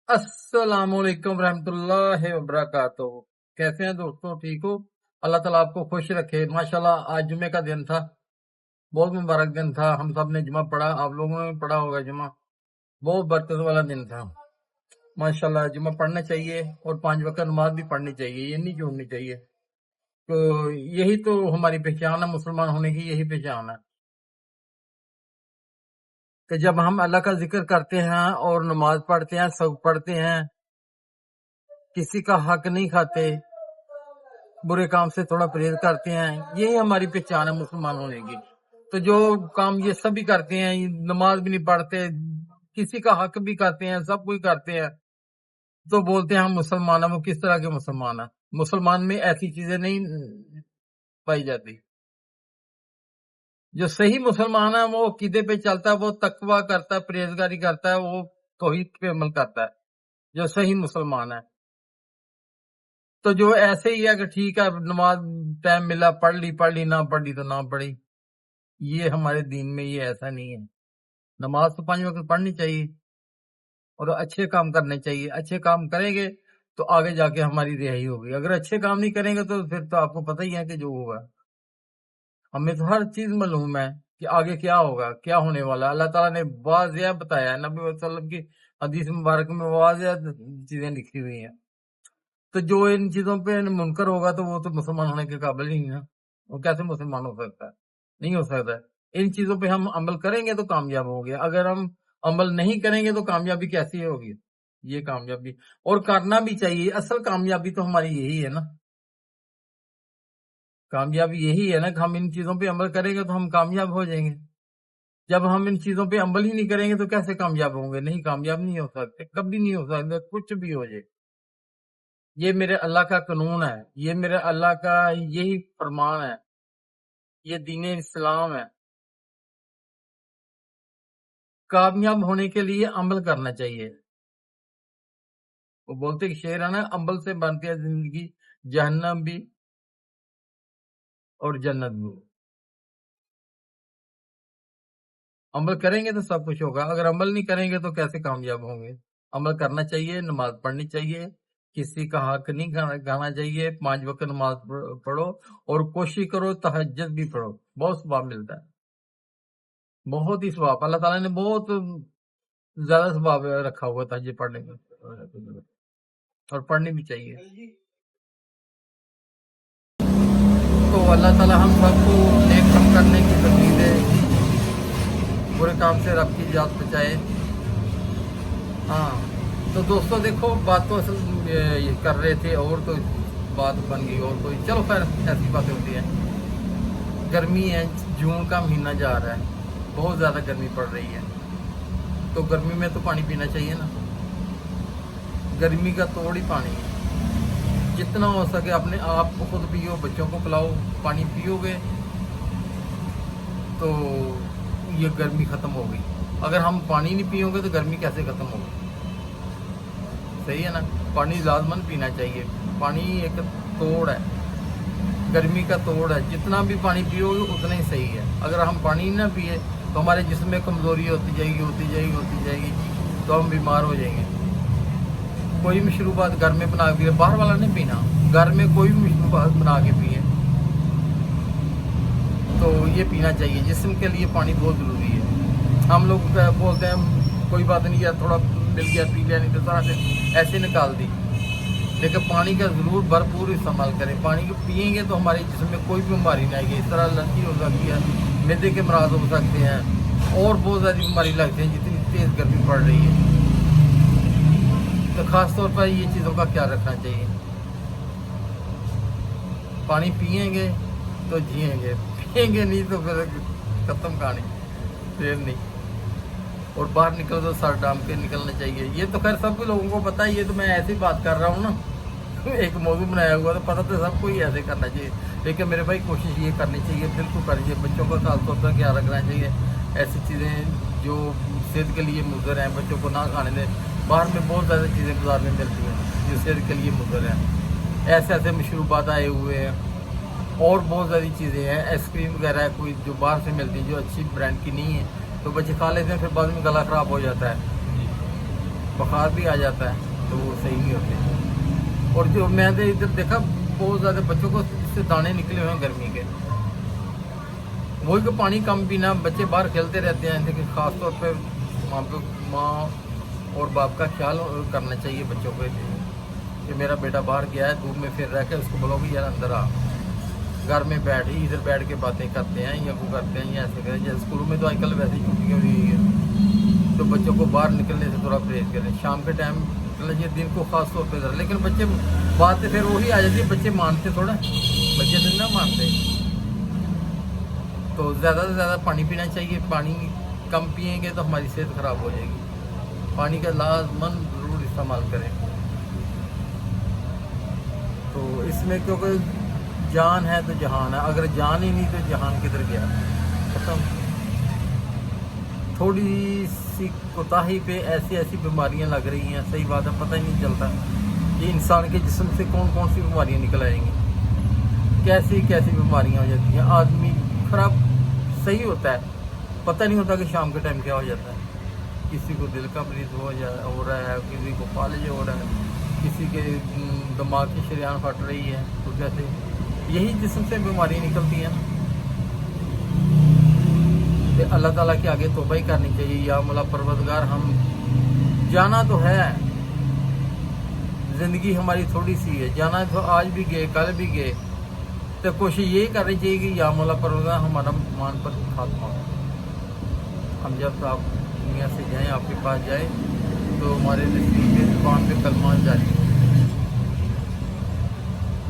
अस्सलाम वालेकुम रहमतुल्लाहि व बरकातहू। कैसे हैं दोस्तों, ठीक हो? अल्लाह ताला आपको खुश रखे। माशाल्लाह आज जुमे का दिन था, बहुत मुबारक दिन था। हम सब ने जुमा पढ़ा, आप लोगों ने पढ़ा होगा जुमा। बहुत बरकत वाला दिन था माशाल्लाह। जुमा पढ़ना चाहिए और 5 वक्त नमाज भी पढ़नी चाहिए, ये नहीं छोड़नी चाहिए। तो यही तो हमारी पहचान है, मुसलमान होने की यही पहचान है कि जब हम अल्लाह का जिक्र करते हैं और नमाज पढ़ते हैं, सब पढ़ते हैं, किसी का हक नहीं खाते, बुरे काम से थोड़ा परहेज करते हैं, यही हमारी पहचान है मुसलमान होने की। तो जो काम ये सभी करते हैं, नमाज भी नहीं पढ़ते, किसी का हक भी करते हैं, सब कुछ करते हैं, तो बोलते हैं हम मुसलमान हैं। वो किस तरह के मुसलमान है? मुसलमान में ऐसी चीजें नहीं पाई जाती। जो सही मुसलमान है वो अकीदे पे चलता है, वो तकवा करता है, परहेजगारी करता है, वो तौहीद पे अमल करता है, जो सही मुसलमान है। तो जो ऐसे ही है कि ठीक है नमाज टाइम मिला पढ़ ली, ना पढ़ी तो ना पढ़ी, ये हमारे दीन में ये ऐसा नहीं है। नमाज तो 5 वक्त पढ़नी चाहिए और अच्छे काम करने चाहिए। अच्छे काम करेंगे तो आगे जाके हमारी रिहाई होगी। अगर अच्छे काम नहीं करेंगे तो फिर तो आपको पता ही है कि जो होगा। हमें तो हर चीज मालूम है कि आगे क्या होगा, क्या होने वाला। अल्लाह ताला ने वाज़िया बताया है, नबी वसल्लम की हदीस मुबारक में वाज़िया चीजें लिखी हुई हैं। तो जो इन चीजों पे मुनकर होगा तो वो तो मुसलमान होने के काबिल ही नहीं है। वो कैसे मुसलमान हो सकता है? नहीं हो सकता है। इन चीजों पे हम अमल करेंगे तो कामयाब होंगे, अगर हम अमल नहीं करेंगे तो कामयाबी कैसी होगी? ये कामयाबी और करना भी चाहिए। असल कामयाबी तो हमारी यही है ना, कामयाबी यही है ना कि हम इन चीजों पे अमल करेंगे तो हम कामयाब हो जाएंगे। जब हम इन चीजों पे अमल ही नहीं करेंगे तो कैसे कामयाब होंगे? नहीं, कामयाब नहीं हो सकते, कभी नहीं हो सकते, कुछ भी हो जाए। ये मेरे अल्लाह का कानून है, ये मेरे अल्लाह का यही फरमान है, ये दीन इस्लाम है। कामयाब होने के लिए अमल करना चाहिए। वो बोलते कि शेर है ना, अमल से बनती है जिंदगी, जहन्नम भी और जन्नत भी। अमल करेंगे तो सब कुछ होगा, अगर अमल नहीं करेंगे तो कैसे कामयाब होंगे? अमल करना चाहिए, नमाज पढ़नी चाहिए, किसी का हक नहीं खाना चाहिए, 5 वक्त नमाज पढ़ो और कोशिश करो तहज्जुद भी पढ़ो, बहुत सवाब मिलता है, बहुत ही सवाब। अल्लाह ताला ने बहुत ज्यादा सवाब रखा हुआ था ये पढ़ने में, और पढ़नी भी चाहिए। तो अल्लाह ताला हम सबको नेक काम करने की तौफीक दे, बुरे काम से रब की जात बचाए। हाँ तो दोस्तों देखो, बात तो असल ये कर रहे थे और तो बात बन गई और कोई, चलो खैर ऐसी बातें होती हैं। गर्मी है, जून का महीना जा रहा है, बहुत ज़्यादा गर्मी पड़ रही है, तो गर्मी में तो पानी पीना चाहिए ना। गर्मी का तोड़ ही पानी है, जितना हो सके अपने आप को खुद पियो, बच्चों को पिलाओ। पानी पियोगे तो ये गर्मी ख़त्म होगी। अगर हम पानी नहीं पियोगे तो गर्मी कैसे ख़त्म होगी? सही है ना, पानी लाजमन पीना चाहिए। पानी एक तोड़ है, गर्मी का तोड़ है, जितना भी पानी पियोगे उतना ही सही है। अगर हम पानी ना पिए तो हमारे जिस्म में कमज़ोरी होती जाएगी, तो हम बीमार हो जाएंगे। कोई मशरूबात घर में बना के पिए, बाहर वाला नहीं पीना, घर में कोई भी मशरूबात बना के पिए तो ये पीना चाहिए। जिस्म के लिए पानी बहुत ज़रूरी है। हम लोग बोलते हैं कोई बात नहीं यार, थोड़ा मिल गया पी लिया, नहीं तो सारा दिन ऐसे निकाल दी। लेकिन पानी का ज़रूर भरपूर इस्तेमाल करें। पानी को पियेंगे तो हमारे जिस्म में कोई बीमारी नहीं आएगी। इस तरह एलर्जी हो सकती है, मैदे के मराज हो सकते हैं, और बहुत ज़्यादा बीमारी लगती है जितनी तेज़ गर्मी पड़ रही है। तो ख़ास तौर पर ये चीज़ों का ख्याल रखना चाहिए। पानी पियेंगे तो जिएंगे, पियेंगे नहीं तो फिर खत्म कहानी, फिर नहीं। और बाहर निकल तो सर डाम के निकलना चाहिए। ये तो खैर सब लोगों को पता है, ये तो मैं ऐसे ही बात कर रहा हूँ ना, एक मौजू बनाया हुआ, तो पता तो सबको ही ऐसे करना चाहिए। लेकिन मेरे भाई कोशिश ये करनी चाहिए, बिल्कुल करनी चाहिए। बच्चों का खास तौर पर ख्याल रखना चाहिए। ऐसी चीज़ें जो सेहत के लिए मुज़र हैं, बच्चों को ना खाने दें। बाहर में बहुत ज़्यादा चीज़ें बाजार में मिलती हैं जो सेहत के लिए मुज़र हैं। ऐसे ऐसे मशरूबात आए हुए हैं और बहुत सारी चीज़ें हैं, आइसक्रीम वगैरह कोई जो बाहर से मिलती है, जो अच्छी ब्रांड की नहीं है, तो बच्चे खा लेते हैं, फिर बाद में गला ख़राब हो जाता है। बुखार भी आ जाता है तो वो सही नहीं होते। और जो मैंने इधर देखा बहुत ज़्यादा बच्चों को इससे दाने निकले हुए हैं गर्मी के, वही को पानी कम पीना, बच्चे बाहर खेलते रहते हैं, लेकिन ख़ास तौर पे माँ और बाप का ख्याल करना चाहिए बच्चों के लिए कि मेरा बेटा बाहर गया है धूप में फिर रह के, उसको बोलो कि यार अंदर आ, घर में बैठ ही इधर बैठ के बातें करते हैं या वो करते हैं या ऐसे करें। जैसे स्कूलों में तो आजकल वैसे ही छुट्टियाँ हुई है, तो बच्चों को बाहर निकलने से थोड़ा परहेज करें। शाम के टाइम निकलना चाहिए, दिन को खास तौर पर ज़रा। लेकिन बच्चे बात फिर वही आ जाती है, बच्चे मानते थोड़ा, बच्चे नहीं ना मानते। तो ज़्यादा से ज़्यादा पानी पीना चाहिए, पानी कम पिएंगे तो हमारी सेहत ख़राब हो जाएगी। पानी का लाजमन ज़रूर इस्तेमाल करें। तो इसमें क्योंकि जान है तो जहान है, अगर जान ही नहीं तो जहान किधर गया, खत्म। थोड़ी सी कोताही पे ऐसी ऐसी बीमारियां लग रही हैं, सही बात है, पता ही नहीं चलता कि इंसान के जिस्म से कौन कौन सी बीमारियां निकल आएंगी, कैसी कैसी बीमारियां हो जाती हैं। आदमी खराब सही होता है, पता नहीं होता कि शाम के टाइम क्या हो जाता है। किसी को दिल का मरीज हो रहा है, किसी को फालिज हो रहा है, किसी के दिमाग की शरीयान फट रही है, तो कैसे यही जिस्म से बीमारियां निकलती हैं। तो अल्लाह ताला के आगे तौबा ही करनी चाहिए, या मौला परवरदिगार हम जाना तो है, ज़िंदगी हमारी थोड़ी सी है, जाना तो आज भी गए कल भी गए, तो कोशिश यही करनी चाहिए कि या मौला परवरदिगार हमारा मान पर खात्मा हो। हम जब आप दुनिया से जाएं, आपके पास जाए, तो हमारे नसीब के ज़ुबान पे कलमा जारी हो,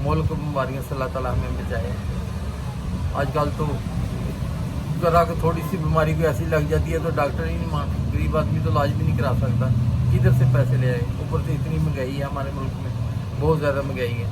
मुल्क बीमारियों से अल्लाह ताला हमें बचाए। आजकल तो जरा कि थोड़ी सी बीमारी को ऐसी लग जाती है तो डॉक्टर ही नहीं मानते, गरीब आदमी तो इलाज भी नहीं करा सकता, किधर से पैसे ले आए। ऊपर से इतनी महंगाई है हमारे मुल्क में, बहुत ज़्यादा महंगाई है,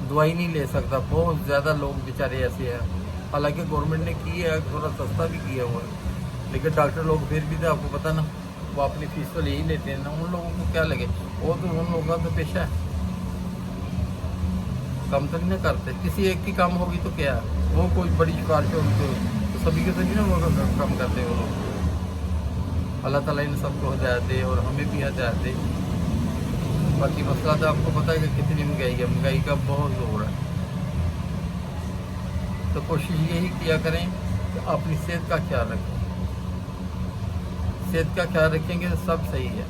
दवाई नहीं ले सकता, बहुत ज़्यादा लोग बेचारे ऐसे हैं। हालांकि गवर्नमेंट ने की है, थोड़ा सस्ता भी किया हुआ है, लेकिन डॉक्टर लोग फिर भी तो आपको पता ना, वो अपनी फीस तो ले ही लेते हैं ना, उन लोगों को क्या लगे, वो तो उन लोगों का तो पेशा है, कम तो नहीं ना करते। किसी एक की कम होगी तो क्या, वो कोई बड़ी सिफारिश होगी तो सभी के तो नहीं ना वो कम करते वो लोग। अल्लाह ताला इन सबको हिदायत दे और हमें भी हिदायत दे। बाकी मसला तो आपको पता है कि कितनी महंगाई है, महंगाई का बहुत जोर है। तो कोशिश यही किया करें कि अपनी सेहत का ख्याल रखें, सेहत का ख्याल रखेंगे तो सब सही है।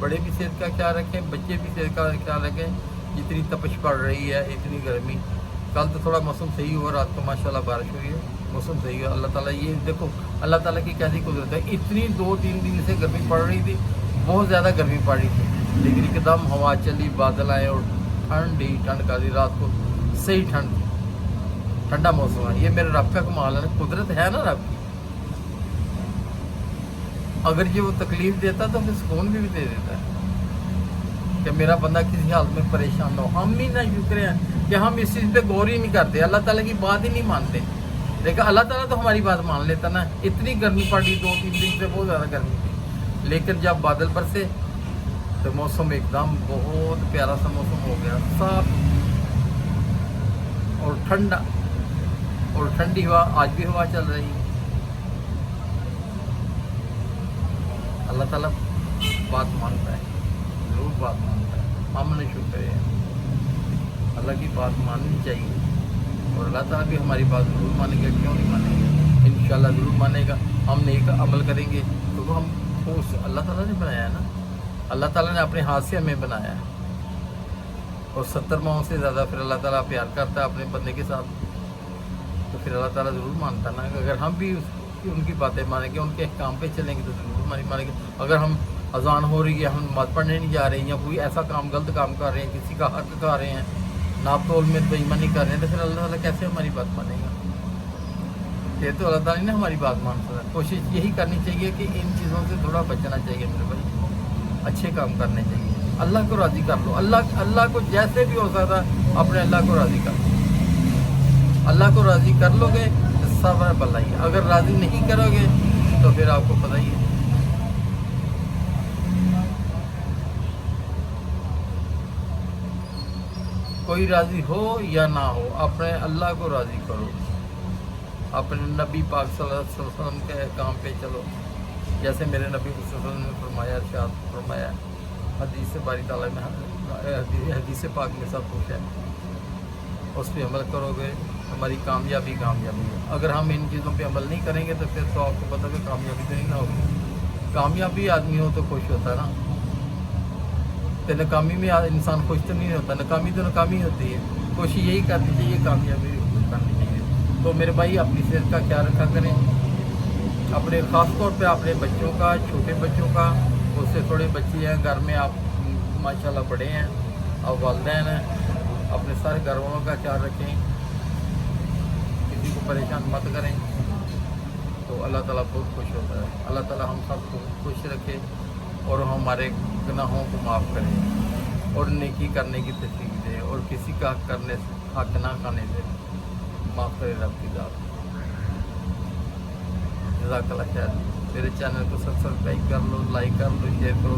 बड़े भी सेहत का ख्याल रखें, बच्चे भी सेहत का ख्याल रखें। जितनी तपश पड़ रही है, इतनी गर्मी, कल तो थोड़ा मौसम सही हुआ, रात को माशाल्लाह बारिश हुई है, मौसम सही है। अल्लाह ताला, ये देखो अल्लाह ताला की कैसी कुदरत है, इतनी 2-3 दिन से गर्मी पड़ रही थी, बहुत ज़्यादा गर्मी पड़ रही थी, लेकिन एकदम हवा चली, बादल आए और ठंड का दी, रात को सही ठंडा मौसम है। ये मेरे रब का कमाल है, कुदरत है ना रब की। अगर ये वो तकलीफ देता तो फिर सुकून भी दे देता है कि मेरा बंदा किसी हाल में परेशान ना हो। हम ही ना शुक्र हैं कि हम इस चीज़ पे गौर ही नहीं करते, अल्लाह ताला की बात ही नहीं मानते। लेकिन अल्लाह ताला तो हमारी बात मान लेता ना। इतनी गर्मी पड़ी 2-3 दिन से, बहुत ज़्यादा गर्मी थी, लेकिन जब बादल बरसे तो मौसम एकदम बहुत प्यारा सा मौसम हो गया, साफ और ठंडा, और ठंडी हवा, आज भी हवा चल रही है। अल्लाह ताला बात मानता है, जरूर बात मानता है, हमने शुक्र है, अल्लाह की बात माननी चाहिए, और अल्लाह ताला भी हमारी बात जरूर मानेगा, क्यों नहीं मानेगा, इंशाल्लाह जरूर मानेगा। हम नेक अमल करेंगे तो वो हम उस अल्लाह ताला ने बनाया है ना, अल्लाह ताला ने अपने हाथ से हमें बनाया है, और 70 माहों से ज़्यादा फिर अल्लाह ताला प्यार करता है अपने बंदे के साथ, तो फिर अल्लाह ताला ज़रूर मानता ना। अगर हम भी उनकी बातें मानेंगे, उनके काम पे चलेंगे तो ज़रूर हमारी मानेंगे। अगर हम अजान हो रही है, हम नमाज़ पढ़ने नहीं जा रहे हैं, या कोई ऐसा काम गलत काम कर रहे हैं, किसी का हक खा रहे हैं, नाप तोल में बेईमानी कर रहे हैं, तो फिर अल्लाह ताला कैसे हमारी बात मानेगा। ये तो अल्लाह ताला ने हमारी बात मानता है। कोशिश यही करनी चाहिए कि इन चीज़ों से थोड़ा बचना चाहिए मेरे भाई, अच्छे काम करने चाहिए, अल्लाह को राज़ी कर लो। अल्लाह को जैसे भी हो सकता अपने अल्लाह को राज़ी कर लो, अल्लाह को राज़ी कर लोगे तो सब भला ही। अगर राज़ी नहीं करोगे तो फिर आपको पता ही है। कोई राज़ी हो या ना हो, अपने अल्लाह को राज़ी करो, अपने नबी पाक सल्लल्लाहु अलैहि वसल्लम के काम पे चलो, जैसे मेरे नबी सल्लल्लाहु अलैहि वसल्लम ने फरमाया, इरशाद फरमाया, हदीस बारी ताला में, हदीस पाक में सब कुछ है, उस पर अमल करोगे हमारी कामयाबी कामयाबी है। अगर हम इन चीज़ों पे अमल नहीं करेंगे तो फिर तो आपको पता है कामयाबी तो नहीं ना होगी। कामयाबी आदमी हो तो खुश होता है ना, तो नकामी में इंसान खुश तो नहीं होता, नकामी तो नकामी होती है। कोशिश यही करनी चाहिए कामयाबी करनी चाहिए। तो मेरे भाई अपनी सेहत का ख्याल रखा करें, अपने ख़ास तौर पे अपने बच्चों का, छोटे बच्चों का, उससे थोड़े बच्चे हैं घर में, आप माशाल्लाह बड़े हैं, आप वालिदैन हैं, अपने सारे घर वालों का ख्याल रखें, किसी को परेशान मत करें, तो अल्लाह ताला बहुत खुश होता है। अल्लाह ताला हम सबको खुश रखे और हमारे गुनाहों को माफ़ करे और नेकी करने की तौफीक दे और किसी का हक ना खाने से माफ़ करे रब की ज़ात। जज़ाकल्लाह खैर। मेरे चैनल को सब्सक्राइब कर लो, लाइक कर लो, शेयर करो।